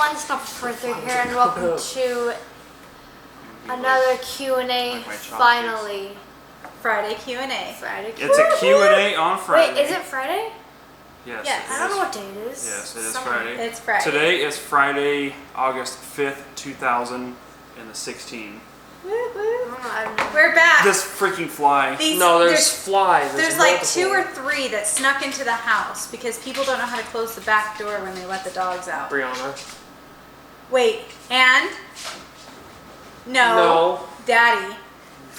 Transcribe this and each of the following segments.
everyone, Snapple here, and welcome to another Q&A. Finally, Friday Q&A. Friday. It's a Q&A on Friday. Wait, is it Friday? Yes. Yes. I don't know what day it is. Yes, it is Somewhere. Friday. It's Friday. Today is Friday, August 5th, 2016. I don't know. We're back. This freaking fly. No, there's flies. There's like 2 or 3 that snuck into the house because people don't know how to close the back door when they let the dogs out. Brianna. Wait, and? No. Daddy.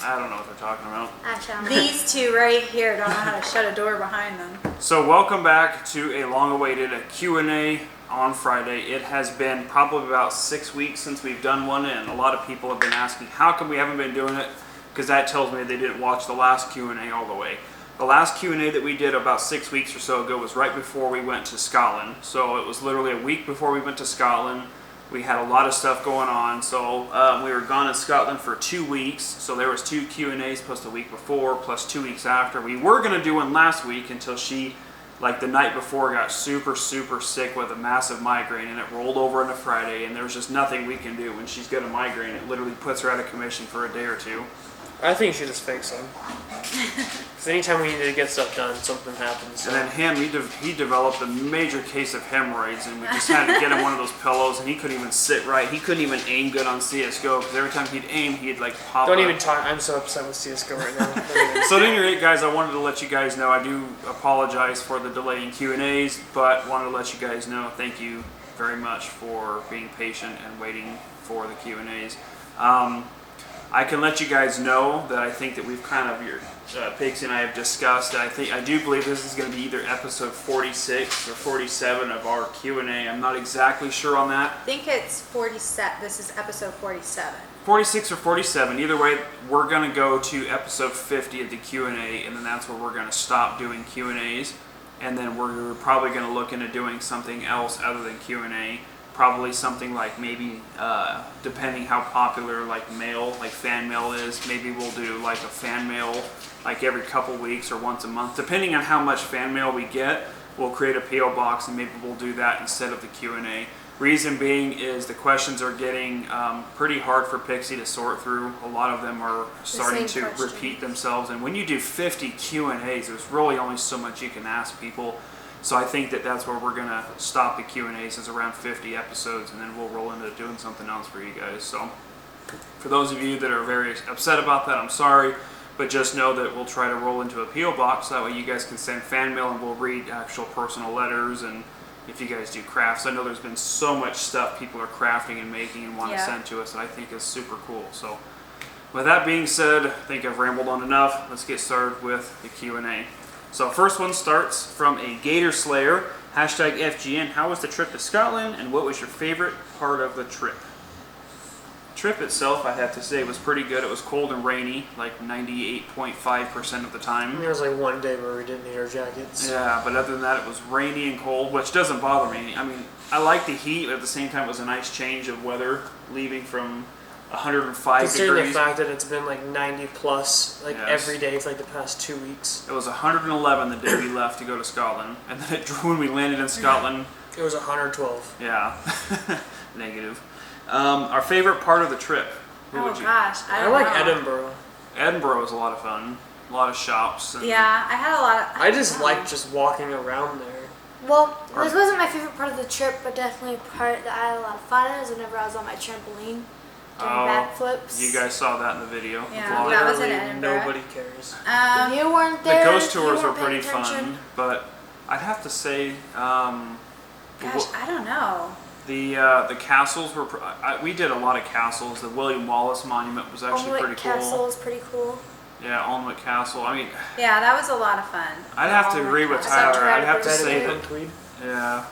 I don't know what they're talking about. Actually, I don't know. These 2 right here don't know how to shut a door behind them. So welcome back to a long-awaited Q&A on Friday. It has been probably about 6 weeks since we've done one, and a lot of people have been asking, how come we haven't been doing it? Because that tells me they didn't watch the last Q&A all the way. The last Q&A that we did about 6 weeks or so ago was right before we went to Scotland. So it was literally a week before we went to Scotland. We had a lot of stuff going on, so we were gone in Scotland for 2 weeks. So there was 2 Q&As plus the week before, plus 2 weeks after. We were going to do one last week until she, like the night before, got super sick with a massive migraine, and it rolled over into Friday, and there's just nothing we can do. When she's got a migraine, it literally puts her out of commission for a day or 2. I think she just fakes them. Because anytime we need to get stuff done, something happens. And then he developed a major case of hemorrhoids, and we just had to get him one of those pillows, and he couldn't even sit right. He couldn't even aim good on CSGO, because every time he'd aim, he'd like pop Don't up. even talk. I'm so upset with CSGO right now. So at any rate, guys, I wanted to let you guys know, I do apologize for the delay in Q&As, but wanted to let you guys know thank you very much for being patient and waiting for the Q&As. I can let you guys know that I think that we've kind of, Pixie and I have discussed, I do believe this is going to be either episode 46 or 47 of our Q&A. I'm not exactly sure on that. I think it's 47. This is episode 47. 46 or 47. Either way, we're going to go to episode 50 of the Q&A, and then that's where we're going to stop doing Q&As. And then we're probably going to look into doing something else other than Q&A. Probably something like maybe, depending how popular like fan mail is, maybe we'll do like a fan mail like every couple weeks or once a month. Depending on how much fan mail we get, we'll create a P.O. box and maybe we'll do that instead of the Q&A. Reason being is the questions are getting pretty hard for Pixie to sort through. A lot of them are starting to repeat themselves, and when you do 50 Q&As, there's really only so much you can ask people. So I think that that's where we're going to stop the Q&As, is around 50 episodes, and then we'll roll into doing something else for you guys. So for those of you that are very upset about that, I'm sorry, but just know that we'll try to roll into a P.O. box. That way you guys can send fan mail, and we'll read actual personal letters, and if you guys do crafts. I know there's been so much stuff people are crafting and making and want to send to us that I think is super cool. So with that being said, I think I've rambled on enough. Let's get started with the Q&A. So first one starts from a Gator Slayer, hashtag FGN. How was the trip to Scotland, and what was your favorite part of the trip? The trip itself, I have to say, was pretty good. It was cold and rainy, like 98.5% of the time. There was like one day where we didn't need our jackets. Yeah, but other than that, it was rainy and cold, which doesn't bother me. I mean, I like the heat, but at the same time, it was a nice change of weather, leaving from 105 Considering degrees. the fact that it's been like 90 plus every day for like the past 2 weeks. It was 111 the day we left to go to Scotland, and then when we landed in Scotland, it was 112. Yeah, negative. Our favorite part of the trip. Gosh, I I don't like know. Edinburgh. Edinburgh was a lot of fun. A lot of shops. And Yeah, I had a lot of... I just like just walking around there. Well, this wasn't my favorite part of the trip, but definitely a part that I had a lot of fun in is whenever I was on my trampoline doing backflips. You guys saw that in the video. Yeah, the vlog. that was in Literally Edinburgh. Nobody cares. You weren't The there. ghost you tours were weren't paying pretty attention. fun, but I'd have to say, Gosh, I don't know. the castles were. We did a lot of castles. The William Wallace Monument was actually Alnwick pretty cool. Castle is pretty cool. Yeah, Alnwick Castle. I mean, Yeah, that was a lot of fun. I'd have to agree with Tyler. I'd have to Is that say in that. Tweed? Yeah,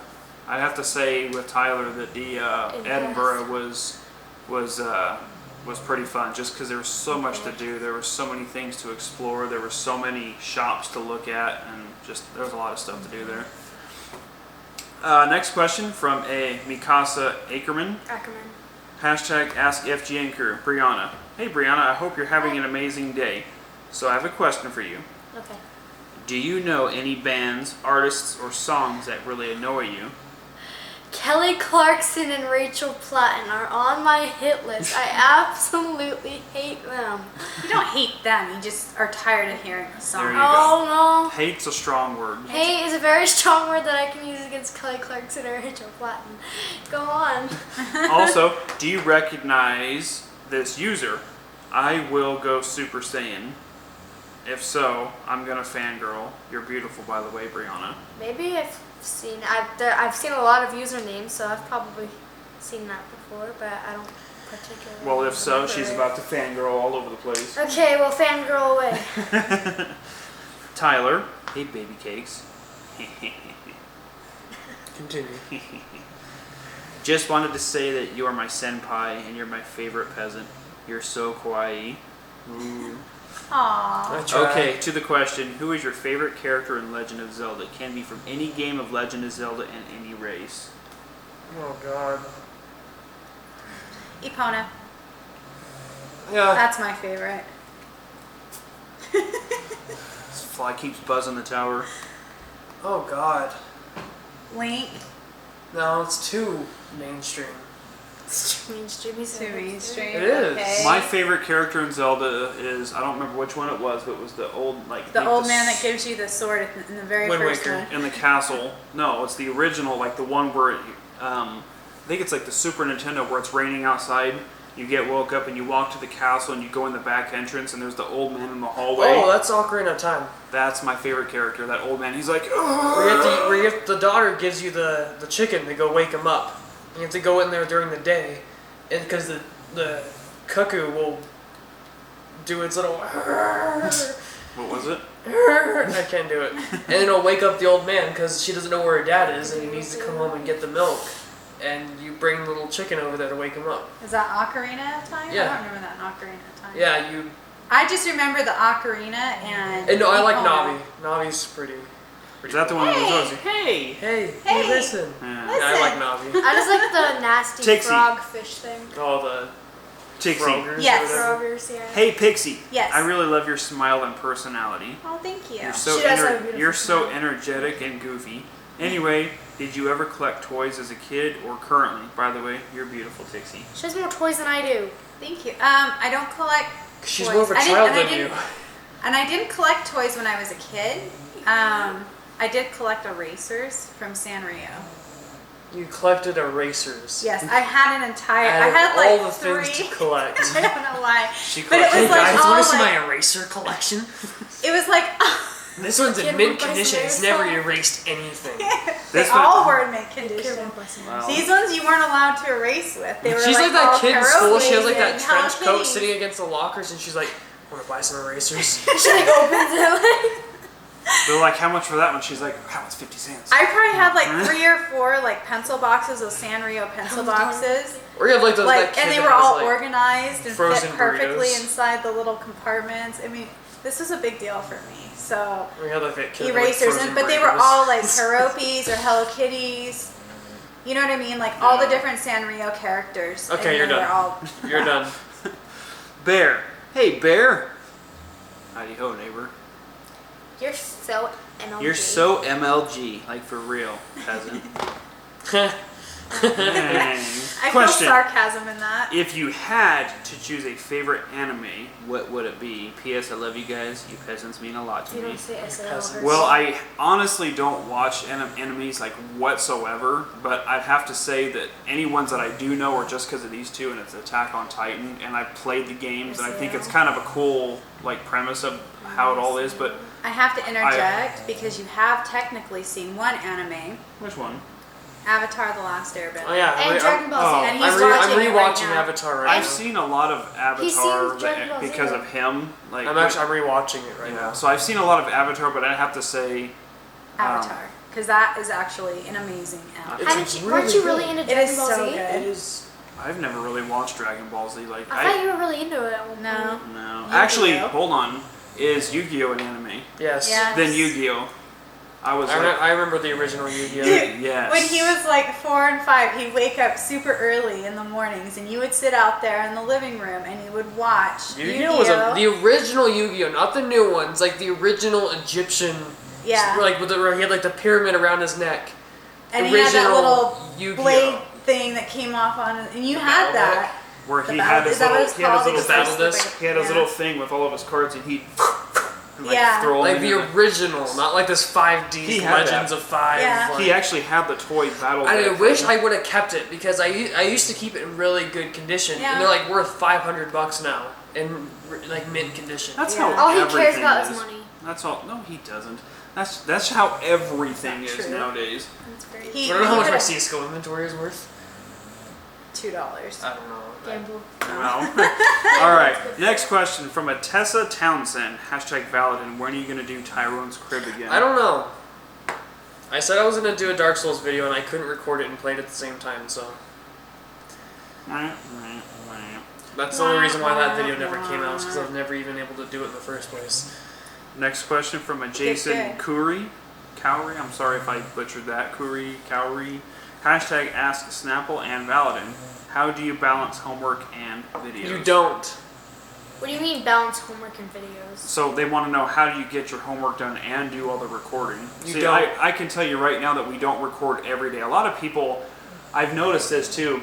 I'd have to say with Tyler that the Edinburgh was pretty fun, just because there was so much to do. There were so many things to explore. There were so many shops to look at, and just there was a lot of stuff to do there. Next question from a Mikasa Ackerman. Hashtag Ask FGN Crew. Brianna. Hey Brianna, I hope you're having an amazing day. So I have a question for you. Okay. Do you know any bands, artists, or songs that really annoy you? Kelly Clarkson and Rachel Platten are on my hit list. I absolutely hate them. You don't hate them. You just are tired of hearing the There song. you Oh no. Hate's a strong word. Hate is a very strong word that I can use against Kelly Clarkson or Rachel Platten. Go on. Also, do you recognize this user? I will go Super Saiyan. If so, I'm gonna fangirl. You're beautiful, by the way, Brianna. Maybe I've seen a lot of usernames, so I've probably seen that before, but I don't particularly. Well, if so, remember she's it. about to fangirl all over the place. Okay, well, fangirl away. Tyler, hey baby cakes. Continue. Just wanted to say that you are my senpai and you're my favorite peasant. You're so kawaii. Ooh. Aww. I try. Okay, to the question, who is your favorite character in Legend of Zelda? It can be from any game of Legend of Zelda and any race. Oh God. Epona. Yeah. That's my favorite. This fly keeps buzzing the tower. Oh God. Link. No, it's too mainstream. Mainstream. Too mainstream. It is. Okay. My favorite character in Zelda is, I don't remember which one it was, but it was the old, like... The old man that gives you the sword in the very Wind first Waker. one. in the castle. No, it's the original, like the one where, I think it's like the Super Nintendo where it's raining outside. You get woke up and you walk to the castle and you go in the back entrance and there's the old man in the hallway. Oh, that's Ocarina of Time. That's my favorite character, that old man. He's like, Where the daughter gives you the chicken to go wake him up. You have to go in there during the day, and because the cuckoo will do its little. what was it? I can't do it. And it'll wake up the old man because she doesn't know where her dad is and he needs to come home and get the milk. And you bring the little chicken over there to wake him up. Is that Ocarina of Time? Yeah. I don't remember that in Ocarina of Time. Yeah, you. I just remember the Ocarina and. And no, I like Epona. Navi. Navi's pretty. Is that the one that was Hey! hey? Hey, listen. Yeah. Listen. Yeah, I like Navi. I just like the nasty Tixie. frogfish thing. All the Tixie. Frogers. Yes. Or whatever. Frogers, yeah. Hey Pixie. Yes. I really love your smile and personality. Oh, thank you. You're so She does have a beautiful you're so smile. energetic and goofy. Anyway, did you ever collect toys as a kid or currently? By the way, you're beautiful, Tixie. She has more toys than I do. Thank you. I don't collect She's toys. more of a I didn't- child and I than you. didn't- And I didn't collect toys when I was a kid. I did collect erasers from Sanrio. You collected erasers. Yes, I had an entire. Out I of had like all the 3. things to collect. I don't know why. She But it collected- was like Guys, all want to see like, my eraser collection? it was like This one's in Kid mint with condition. It's eraser. never erased anything. they This one- all were in mint condition. Wow. These ones you weren't allowed to erase with. They were She's like all that kid in school. She has like that Hello trench coat Kitties. sitting against the lockers, and she's like, "Want to buy some erasers?" She like opens it like. They're like, how much for that one? She's like, how much? 50 cents. I probably had like 3 or 4 like pencil boxes of Sanrio pencil boxes. Or you have like those that Like, kid and they that were has, all like, organized and fit frozen perfectly burritos. inside the little compartments. I mean, this was a big deal for me. So We had like that kid with, like, erasers, frozen but they were burritos. all like Heropes or Hello Kitties. You know what I mean? Like all the different Sanrio characters. Okay, and you're they were done. all- You're done. Bear. Hey, Bear. Howdy ho, neighbor. You're so MLG. You're so MLG, like for real, peasant. I Question. feel sarcasm in that. If you had to choose a favorite anime, what would it be? P.S. I love you guys. You peasants mean a lot to You me. don't say SL. Peasants. Well, I honestly don't watch enemies like whatsoever, but I'd have to say that any ones that I do know are just because of these two, and it's Attack on Titan, and I've played the games, and I think it's kind of a cool like premise of how it all is. But I have to interject because you have technically seen one anime, which one? Avatar: The Last Airbender. Oh yeah, And Dragon Ball Z. oh, And I'm he's watching it right rewatching now. Avatar right I've now. seen a lot of He's Avatar seen Dragon Ball Z. because of him. Like I'm rewatching it right yeah. now. So I've seen a lot of Avatar, but I have to say, Avatar, because that is actually an amazing anime. It's Weren't you really really into It Dragon is Ball so Z? good. It is. I've never really watched Dragon Ball Z. Like I thought you were really into it at one No. point. no, Yu-Gi-Oh? actually, hold on. Is Yu-Gi-Oh an anime? Yes. Yeah. Then Yu-Gi-Oh. I was like, I remember the original Yu-Gi-Oh. Dude, yes. when he was like 4 and 5, he'd wake up super early in the mornings, and you would sit out there in the living room, and you would watch Yu-Gi-Oh was the original Yu-Gi-Oh, not the new ones, like the original Egyptian. Yeah. Like where he had like the pyramid around his neck. And he had that original little Yu-Gi-Oh. blade thing that came off on it. And you had that. Where he The had battle- his is that what little, it's he had his called? little It's like battle the disc? He had his yeah. little thing with all of his cards, and he'd like Yeah. throw them Like into the original, not like this 5D He had Legends that. of 5. Yeah. like- He actually had the toy battle. I deck wish thing. I would have kept it because I used to keep it in really good condition, Yeah. and they're like worth $500 now in like mint condition. That's Yeah. how All he everything cares about is is. money. That's all. No, he doesn't. That's how everything That's is true. nowadays. That's great. He- I don't know how much my could've- Cisco inventory is worth. $2. I don't know. Gamble. Wow. All right. Next question from a Tessa Townsend. #Validin. When are you gonna do Tyrone's crib again? I don't know. I said I was gonna do a Dark Souls video and I couldn't record it and play it at the same time, so that's the only reason why that video never came out, because I was never even able to do it in the first place. Next question from a Jason good. Cowrie. I'm sorry if I butchered that. Cowrie. #Ask Snapple and Validin. How do you balance homework and videos? You don't. What do you mean balance homework and videos? So they want to know, how do you get your homework done and do all the recording? You See, don't. I can tell you right now that we don't record every day. A lot of people, I've noticed this too.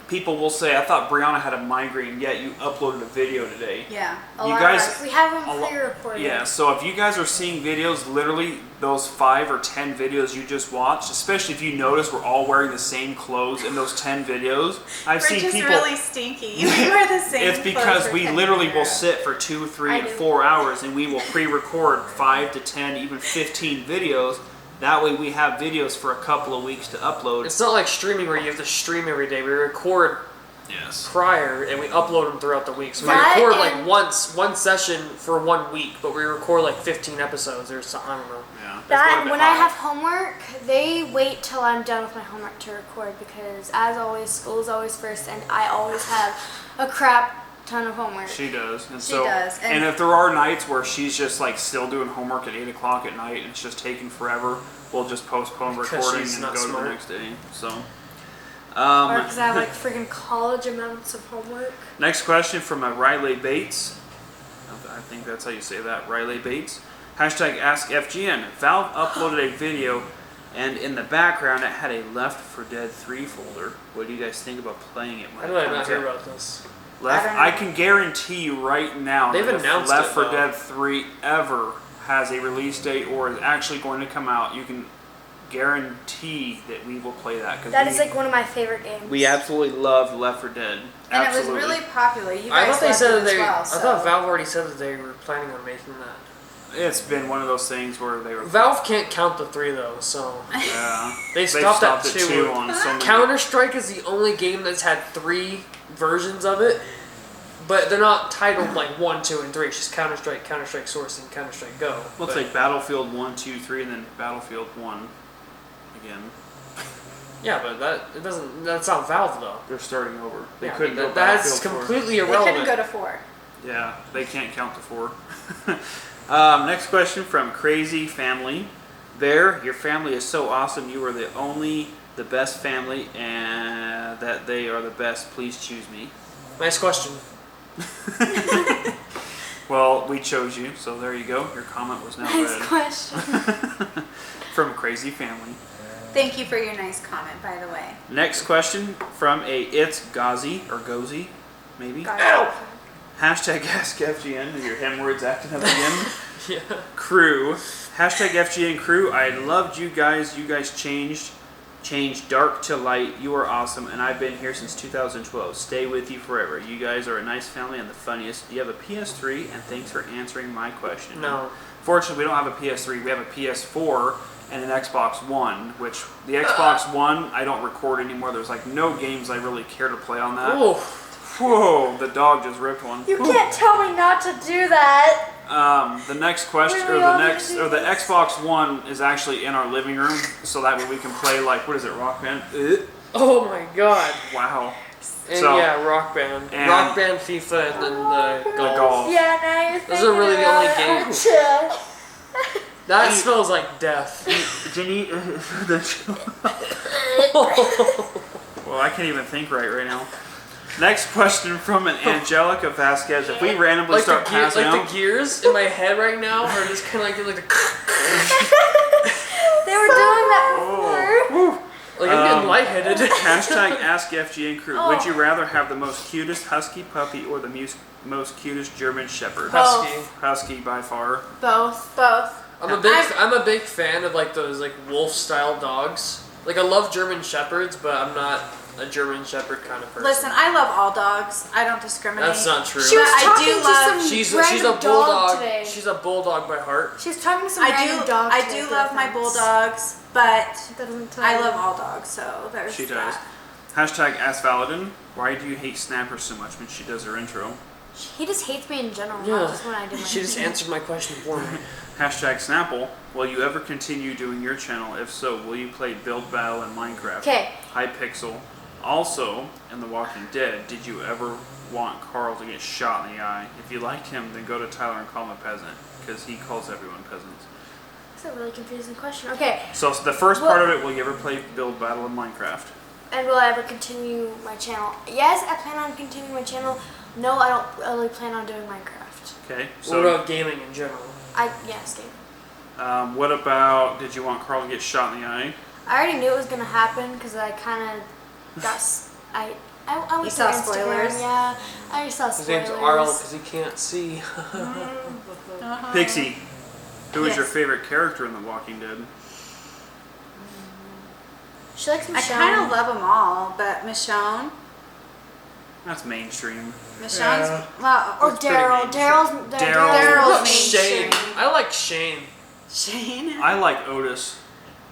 People will say, I thought Brianna had a migraine, yet you uploaded a video today. Yeah. You guys, We have a them lo- pre-recorded. yeah, so if you guys are seeing videos, literally those 5 or 10 videos you just watched, especially if you notice we're all wearing the same clothes in those 10 videos, I've We're seen just people... really stinky. We wear the same It's because clothes for we 10 literally will years. sit for 2, 3, I and do. 4 hours, and we will pre-record 5 to 10, even 15 videos. That way we have videos for a couple of weeks to upload. It's not like streaming where you have to stream every day. We record Yes. prior and we upload them throughout the week. So we That record like and- one session for 1 week, but we record like 15 episodes or something. I don't know. Yeah. That, It's when quite a I bit have homework, they wait till I'm done with my homework to record because, as always, school is always first, and I always have a crap ton of homework. She does. And She so, does, And and- if there are nights where she's just like still doing homework at 8 o'clock at night and it's just taking forever, we'll just postpone Because recording she's and not go to smart. the next day. So, Or because I have like freaking college amounts of homework. next question from a Riley Bates. I think that's how you say that, Riley Bates. #Ask FGN. Valve uploaded a video, and in the background it had a Left 4 Dead 3 folder. What do you guys think about playing it? How When did it I not comes hear out? about this? Left, I don't know. I can guarantee you right now They've that if announced Left it, 4 though. Dead 3 ever has a release date or is actually going to come out, you can guarantee that we will play that. Cause That is like one of my favorite games. we absolutely love Left 4 Dead. And Absolutely. it was really popular. You I guys thought they loved said it that as they. well, I so. thought Valve already said that they were planning on making that. It's been one of those things where they were. Valve can't count the 3 though, so Yeah. they They've stopped at at 2. 2 on so many. Counter Strike is the only game that's had 3 versions of it, but they're not titled like 1, 2, and 3. It's just Counter Strike Source, and Counter Strike Go. Well, it's But- like Battlefield 1, 2, 3, and then Battlefield 1 again. yeah, but that it doesn't. That's not Valve though. They're starting over. They Yeah, couldn't go that's Battlefield 4. completely They couldn't irrelevant. go to 4. Yeah, they can't count to 4. Next question from Crazy Family. Bear, your family is so awesome. You are the best family, and that they are the best. Please choose me. Nice question. Well, we chose you, so there you go. Your comment was now Nice read. question. From Crazy Family. Thank you for your nice comment, by the way. Next question from a It's Gazi, or Gozi, maybe. Ow! Ask FGN. Is your hemorrhoids acting up again? Yeah. Crew. FGN Crew. I loved you guys. You guys changed dark to light. You are awesome, and I've been here since 2012. Stay with you forever. You guys are a nice family and the funniest. You have a PS3, and thanks for answering my question. No. Fortunately, we don't have a PS3. We have a PS4 and an Xbox One, which the Xbox One I don't record anymore. There's like no games I really care to play on that. Oh, Whoa, the dog just ripped one. You can't tell me not to do that. The next question, Wait, we all need to do the this? Xbox One is actually in our living room, so that way we can play like, what is it, Rock Band? oh my God. Wow. And So- yeah, Rock Band, and- Rock Band, FIFA, and then the golf. golf. Yeah, now you're Those are really the only games. games. That smells like death. Jenny, well, I can't even think right now. Next question from an Angelica Vasquez. If we randomly Like start the passing out, the gears in my head right now are just kind of like the. They were doing that before. oh, Like, I'm getting lightheaded. Hashtag Ask FGN Crew. Would you rather have the most cutest husky puppy or the most cutest German Shepherd? Husky. Husky by far. Both. I'm a big fan of like those like wolf style dogs. Like I love German Shepherds, but I'm not a German Shepherd kind of person. Listen, I love all dogs. I don't discriminate. That's not true. She was But I talking do to love- some She's random a bulldog. today. She's a bulldog by heart. She was talking to some random dog I today do for love my reference. bulldogs, but That doesn't tell I you. love all dogs, so there's She does. that. Hashtag Ask Valadin. Why do you hate Snapper so much when she does her intro? He just hates me in general, Yeah. not just when I do my She just answered my question for me. Hashtag Snapple. Will you ever continue doing your channel? If so, will you play Build Battle in Minecraft? Okay. Hypixel. Also, in The Walking Dead, did you ever want Carl to get shot in the eye? If you liked him, then go to Tyler and call him a peasant, because he calls everyone peasants. That's a really confusing question. Okay, So the first part of it, will you ever play Build Battle in Minecraft? and will I ever continue my channel? Yes, I plan on continuing my channel. No, I don't really plan on doing Minecraft. Okay. What So about gaming in general? Yes, game. what about, did you want Carl to get shot in the eye? I already knew it was gonna happen because I kind of got. I went You to saw Instagram, spoilers? Yeah, I already saw His spoilers. name's Arl because he can't see. Pixie. Who is Yes. your favorite character in The Walking Dead? She likes I Michonne. kind of love them all, but Michonne, That's mainstream. Michonne's Yeah. well, or It's pretty Daryl. mainstream. Daryl's Daryl's Shane. mainstream. I like Shane. Shane. I like Otis.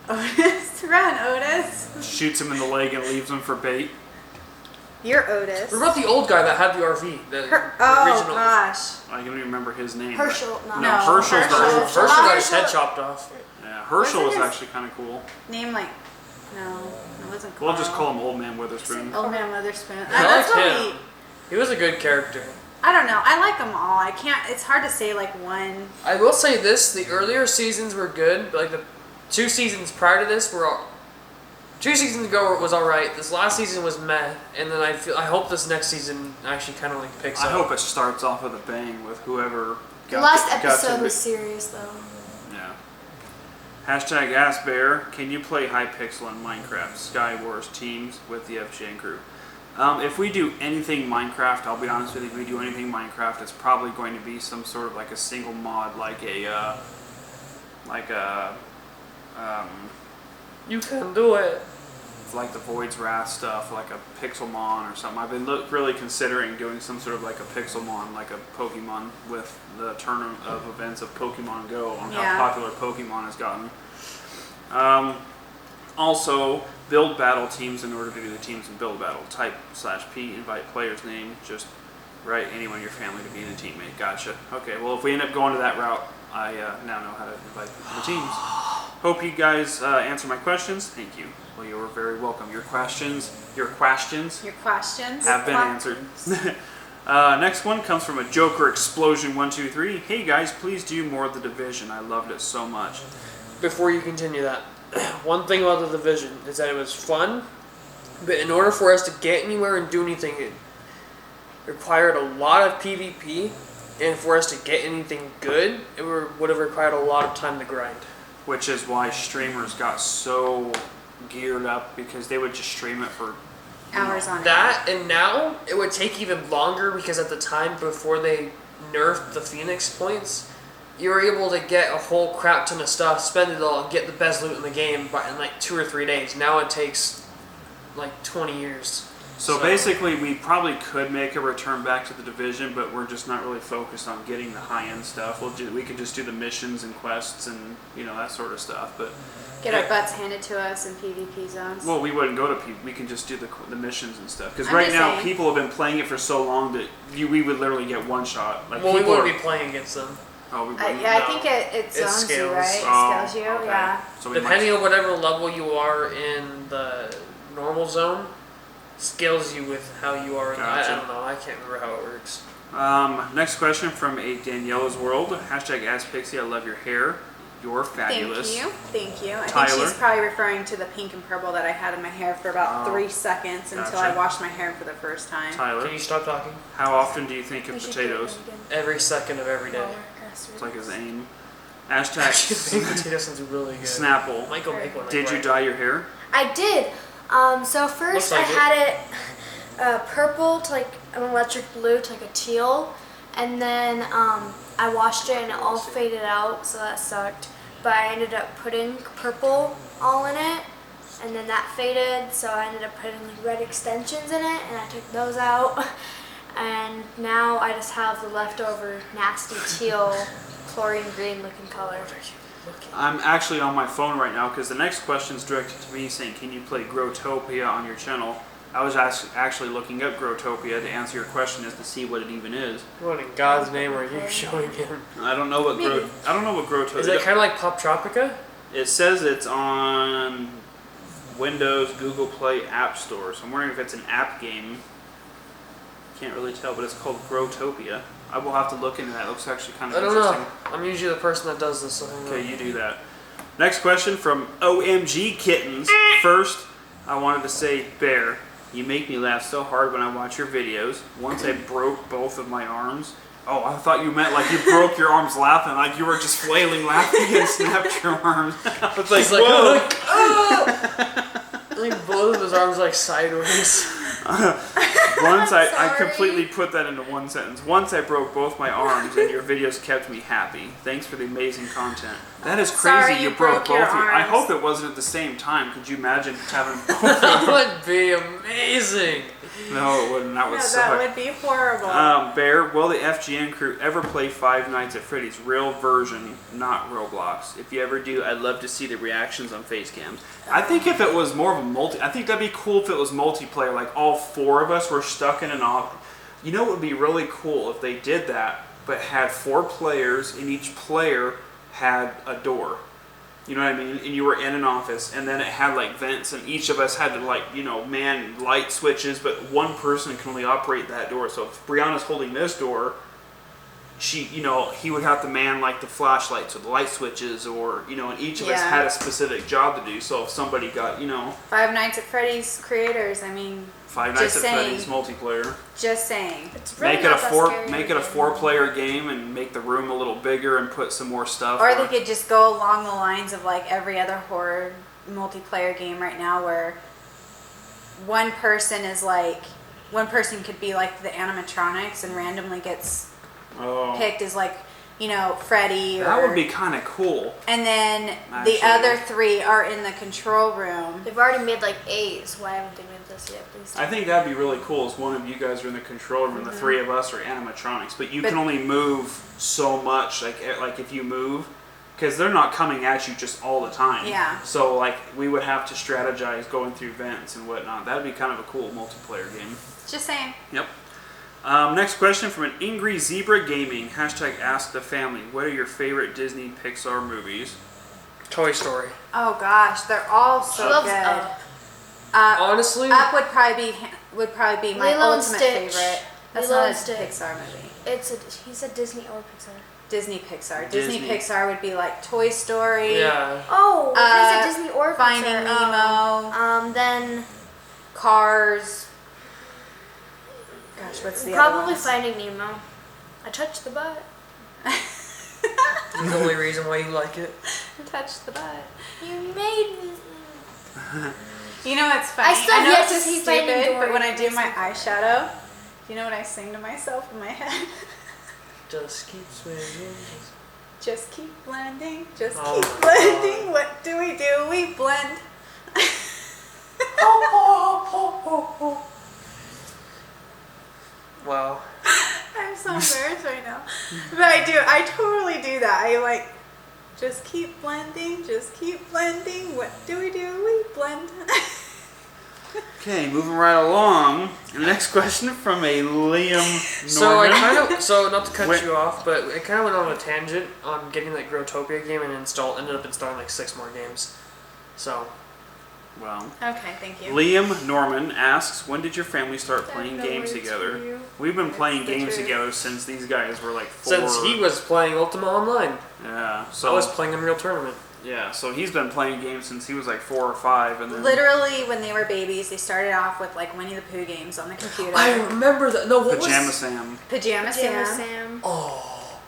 Otis, run, Otis. Shoots him in the leg and leaves him for bait. You're Otis. What about the old guy that had the RV? The Oh original. gosh. I don't even remember his name. Herschel. but- No. No, Herschel's the Herschel. old. Herschel got his head Herschel. chopped off. Yeah, Herschel was Wasn't his- actually kind of cool. Name like no, it wasn't. We'll just Carl. call him Old Man Witherspoon. Old Man Witherspoon. I That's like what him. He was a good character. I don't know. I like them all. I can't. It's hard to say like one. I will say this: the earlier seasons were good, but like the 2 seasons prior to this were all. 2 seasons ago was all right. This last season was meh, and then I hope this next season actually kind of like picks I up. hope it starts off with a bang with whoever. The last got to episode the- was serious though. Yeah. Hashtag Ask Bear. Can you play Hypixel in Minecraft Sky Wars teams with the FGN Crew? If we do anything Minecraft, I'll be honest with you, if we do anything Minecraft, it's probably going to be some sort of like a single mod, like a, You can do it. like the Void's Wrath stuff, like a Pixelmon or something. I've been really considering doing some sort of like a Pixelmon, like a Pokemon with the turn of events of Pokemon Go on Yeah. how popular Pokemon has gotten. Also, build battle teams in order to do the teams in build battle. Type /P, invite player's name, just write anyone in your family to be in a teammate. Gotcha. Okay, well, if we end up going to that route, I now know how to invite the teams. Hope you guys answer my questions. Thank you. Well, you are very welcome. Your questions Your questions have been answered. Next one comes from a Joker Explosion 123. Hey guys, please do more of The Division. I loved it so much. Before you continue that, one thing about the Division is that it was fun, but in order for us to get anywhere and do anything, it required a lot of PvP, and for us to get anything good, it would have required a lot of time to grind. Which is why streamers got so geared up, because they would just stream it for hours on That, and now, it would take even longer because at the time before they nerfed the Phoenix points, you were able to get a whole crap ton of stuff, spend it all, and get the best loot in the game in like 2 or 3 days. Now it takes like 20 years. So basically, we probably could make a return back to the Division, but we're just not really focused on getting the high-end stuff. We could just do the missions and quests and that sort of stuff. But Get our butts handed to us in PvP zones. well, we wouldn't go to we can just do the missions and stuff. Because I'm right just now, saying. people have been playing it for so long that we would literally get one shot. Like Well, we people wouldn't are- be playing against them. Oh, we wouldn't. Yeah, I No. think it zones you, scales. right? It Oh, scales you, okay. yeah. So we Depending on whatever level you are in the normal zone, scales you with how you are in Gotcha. I don't know. I can't remember how it works. Next question from a Daniela's World. Hashtag Ask Pixie, I love your hair. You're fabulous. Thank you. I Tyler? think she's probably referring to the pink and purple that I had in my hair for about 3 seconds until Gotcha. I washed my hair for the first time. Tyler, Can you stop talking? how often do you think of We should do it potatoes? again. Every second of every day. It's like his aim. Actually, Hashtag baked potato sounds really good. Snapple. Might go make one. Did you dye your hair? I did. So first Looks like I had it purple to like an electric blue to like a teal, and then I washed it and it all faded out, so that sucked. But I ended up putting purple all in it, and then that faded, so I ended up putting like red extensions in it, and I took those out. And now I just have the leftover nasty teal chlorine green looking color. I'm actually on my phone right now because the next question is directed to me saying, can you play Growtopia on your channel? I was actually looking up Growtopia to answer your question as to see what it even is. What in God's name are you showing him? I don't know what Growtopia Is it kind of like Pop Tropica? It says it's on Windows, Google Play, App Store. So I'm wondering if it's an app game. Can't really tell, but it's called Growtopia. I will have to look into that. It looks actually kind of interesting. I don't know. I'm usually the person that does this. So Okay, you do that. Next question from OMG Kittens. First, I wanted to say, Bear, you make me laugh so hard when I watch your videos. Once I broke both of my arms. Oh, I thought you meant like you broke your arms laughing, like you were just flailing laughing and snapped your arms. I was like, whoa! Like both of his arms like sideways. Once I completely put that into one sentence. Once I broke both my arms and your videos kept me happy. Thanks for the amazing content. That is crazy. Sorry you broke both your your I arms. hope it wasn't at the same time. Could you imagine having both? That would be amazing. No, it wouldn't. That would Yeah, suck. that would be horrible. Bear, will the FGN Crew ever play Five Nights at Freddy's real version, not Roblox? If you ever do, I'd love to see the reactions on Facecams. I think if it was more of a I think that'd be cool if it was multiplayer, like all four of us were stuck in an office. You know what would be really cool if they did that, but had 4 players and each player had a door. You know what I mean? And you were in an office, and then it had like vents, and each of us had to like, you know, man light switches, but one person can only operate that door. So if Brianna's holding this door, she, you know, he would have to man like the flashlights or the light switches, or, you know, and each of us Yeah. had a specific job to do. So if somebody got, you know, Five Nights at Freddy's creators, I mean, Five Nights Just at saying. Freddy's multiplayer, just saying. It's really make it a not that scary make of it a game. 4-player game and make the room a little bigger and put some more stuff. Or they could just go along the lines of like every other horror multiplayer game right now, where one person could be like the animatronics and randomly gets Oh, picked as like, you know, Freddy. that or, would be kind of cool. And then Actually. the other 3 are in the control room. They've already made like A's. Why haven't they made this yet? Please. I think that'd be really cool. Is one of you guys are in the control room, and the 3 of us are animatronics. But you But- can only move so much. Like if you move, because they're not coming at you just all the time. Yeah. So like we would have to strategize going through vents and whatnot. That'd be kind of a cool multiplayer game. Just saying. Yep. Next question from an Angry Zebra Gaming. # Ask the Family. What are your favorite Disney Pixar movies? Toy Story. Oh gosh, they're all She so loves good. Up. Honestly, Up would probably be my Lilo and ultimate Stitch. favorite. That's Lilo not a and Stitch. Pixar movie. He said Disney or Pixar. Disney Pixar. Disney. Disney Pixar would be like Toy Story. yeah. Oh, he said Disney or Finding Pixar. Nemo. Then Cars. Gosh, what's the probably other ones? Finding Nemo. I touched the butt. The only reason why you like it. Touch the butt. You made me. You know what's funny? I still know yet it's to just see Finding stupid, Dory. but when I do my eyeshadow, do you know what I sing to myself in my head? Just keep swimming. Just keep blending. Just Oh, keep blending. What do? We blend. Wow. I'm so embarrassed right now. But I totally do that. I like, just keep blending, just keep blending. What do? We blend. Okay, moving right along. The next question from a Liam Norman. So not to cut Wait. you off, but it kind of went on a tangent on getting that Growtopia game and ended up installing like 6 more games. So, Well, Okay, thank you. Liam Norman asks, when did your family start I playing have no games words together? for you. We've been playing That's the games truth. together since these guys were like 4. since he was playing Ultima Online, Yeah, I so was playing Unreal Tournament. yeah, so he's been playing games since he was like 4 or 5, and then Literally, when they were babies, they started off with like Winnie the Pooh games on the computer. I remember that. No, what Pajama was? Sam. Pajama Pajama Sam. Sam. Oh.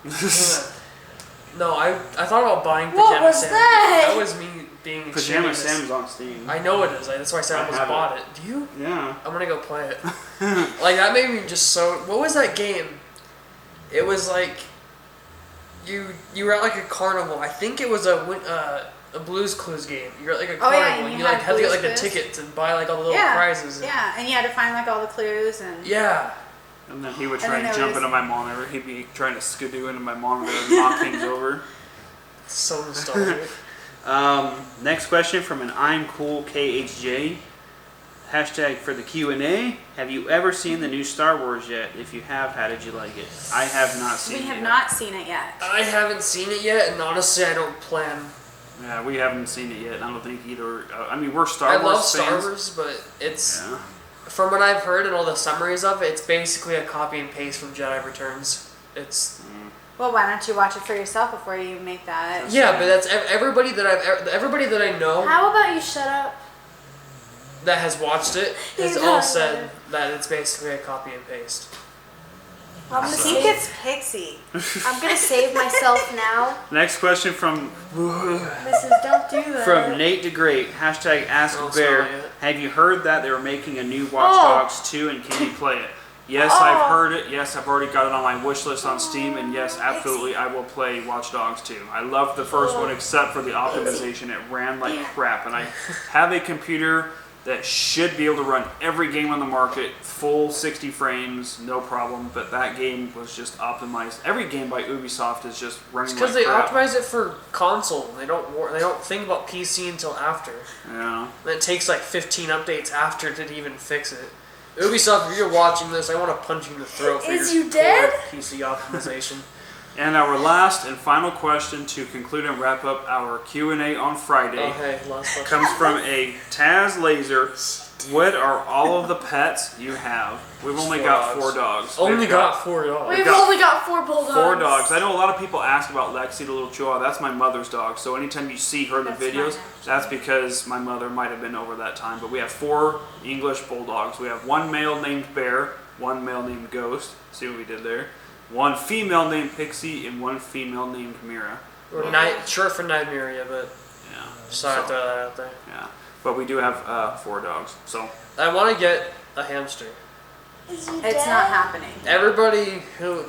No, I thought about buying What Pajama was Sam. that? That was me being Pajama extremely Sam's on Steam. I know it is. That's why I said I almost have bought it. Do you? Yeah. I'm gonna go play it. Like that made me just so. What was that game? It was like you were at like a carnival. I think it was a Blue's Clues game. You're at like a carnival yeah, and you like had to get like the tickets and buy like all the little prizes. Yeah, and you had to find like all the clues and. Yeah. And then he would try and jump into my monitor. He'd be trying to skidoo into my monitor and knock things over. So nostalgic. Next question from an ImCoolKJH. Hashtag for the Q&A. Have you ever seen the new Star Wars yet? If you have, how did you like it? I have not seen it. We have not seen it yet. I haven't seen it yet, and honestly, I don't plan. Yeah, we haven't seen it yet. I don't think either. I mean, we're Star Wars I love fans. Star Wars, but it's from what I've heard and all the summaries of it, it's basically a copy and paste from Jedi Returns. It's Well, why don't you watch it for yourself before you make that? but that's everybody that I know How about you shut up? that has watched it has You all got said it. that it's basically a copy and paste. I'm gonna I think save, it's Pixie. I'm gonna save myself now. Next question from Mrs. Don't do that. From Nate the Great. Hashtag Ask Oh, Bear. sorry. Have you heard that they were making a new Watch Dogs 2 and can you play it? Yes, I've heard it. Yes, I've already got it on my wish list on Steam. And yes, absolutely, I will play Watch Dogs 2. I love the first one except for the optimization. It ran like crap. And I have a computer that should be able to run every game on the market, full 60 frames, no problem. But that game was just optimized. Every game by Ubisoft is just running like Because they crap. optimize it for console. They don't think about PC until after. Yeah. And it takes like 15 updates after to even fix it. Ubisoft, if you're watching this, I want to punch you in the throat for Is your you dead? poor PC optimization. And our last and final question to conclude and wrap up our Q&A on Friday Oh, hey, last question. comes from a Taz Laser. What are all of the pets you have? We've only got 4 dogs. Only We've got 4 dogs. We've got only got 4 bulldogs. 4 dogs. I know a lot of people ask about Lexi, the little chihuahua. That's my mother's dog. So anytime you see her in the That's videos, mine, that's because my mother might have been over that time. But we have 4 English bulldogs. We have 1 male named Bear, 1 male named Ghost. See what we did there? 1 female named Pixie, and 1 female named Mira. Or short for Nymeria, but Yeah. sorry to throw that out there. Yeah. But we do have 4 dogs. So I want to get a hamster. Is you It's dead? not happening. Everybody who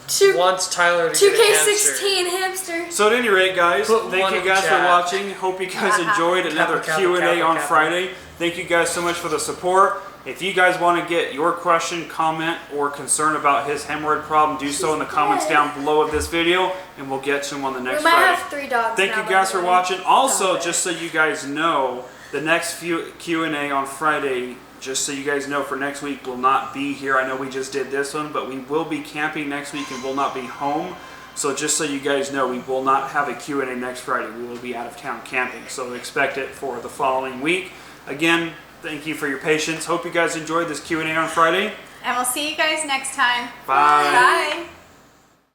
Two, wants Tyler to get a hamster. 2K16 hamster. So at any rate, guys, Put thank one you in guys for chat. watching. Hope you guys enjoyed another Kappa, Q&A kappa, on kappa. Friday. Thank you guys so much for the support. If you guys want to get your question, comment, or concern about his hemorrhoid problem, do so in the comments down below of this video, and we'll get to him on the next We might Friday. have 3 dogs Thank now, you guys by for the way. watching. Also, just so you guys know, the next few Q&A on Friday, just so you guys know, for next week will not be here. I know we just did this one, but we will be camping next week and will not be home. So just so you guys know, we will not have a Q&A next Friday. We will be out of town camping. So expect it for the following week. Again, thank you for your patience. Hope you guys enjoyed this Q&A on Friday. And we'll see you guys next time. Bye. Bye.